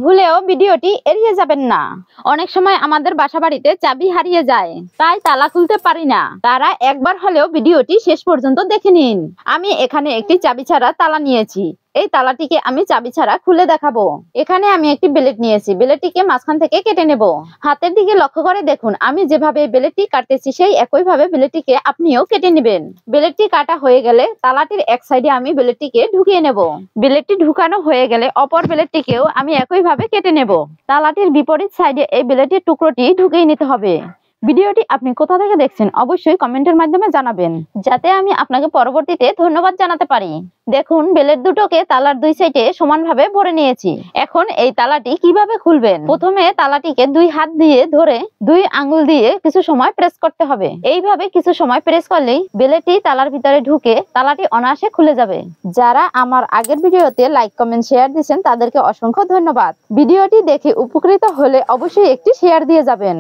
ভুলেও ভিডিওটি এড়িয়ে যাবেন না। অনেক সময় আমাদের বাসাবাড়িতে চাবি হারিয়ে যায়, তাই তালা খুলতে পারি না। তারা একবার হলেও ভিডিওটি শেষ পর্যন্ত দেখে নিন। আমি এখানে একটি চাবি ছাড়া তালা নিয়েছি। এই তালাটিকে আমি চাবি ছাড়া খুলে দেখাবো। এখানে আমি একটি ব্লেড নিয়েছি, ব্লেডটিকে মাঝখান থেকে কেটে নেব। হাতের দিকে লক্ষ্য করে দেখুন, আমি যেভাবে ব্লেডটি কাটতেছি সেই একইভাবে ব্লেডটিকে আপনিও কেটে নেবেন। ব্লেডটি কাটা হয়ে গেলে তালাটির এক সাইডে আমি ব্লেডটিকে ঢুকিয়ে নেব। ব্লেডটি ঢুকানো হয়ে গেলে অপর ব্লেডটিকেও আমি একইভাবে কেটে নেব। তালাটির বিপরীত সাইডে এই ব্লেডের টুকরোটি ঢুকিয়ে নিতে হবে। ভিডিওটি আপনি কোথা থেকে দেখছেন অবশ্যই কমেন্টের মাধ্যমে জানাবেন, যাতে আমি আপনাকে পরবর্তীতে ধন্যবাদ জানাতে পারি। দেখুন, ব্লেড দুটোকে তালার দুই সাইডে সমানভাবে ভরে নিয়েছি। এখন এই তালাটি কিভাবে খুলবেন? প্রথমে তালাটিকে দুই হাত দিয়ে ধরে দুই আঙ্গুল দিয়ে কিছু সময় প্রেস করতে হবে। এইভাবে কিছু সময় প্রেস করলেই ব্লেডটি তালার ভিতরে ঢুকে তালাটি অনায়াসে খুলে যাবে। যারা আমার আগের ভিডিওতে লাইক কমেন্ট শেয়ার দিয়েছেন তাদেরকে অসংখ্য ধন্যবাদ। ভিডিওটি দেখে উপকৃত হলে অবশ্যই একটি শেয়ার দিয়ে যাবেন।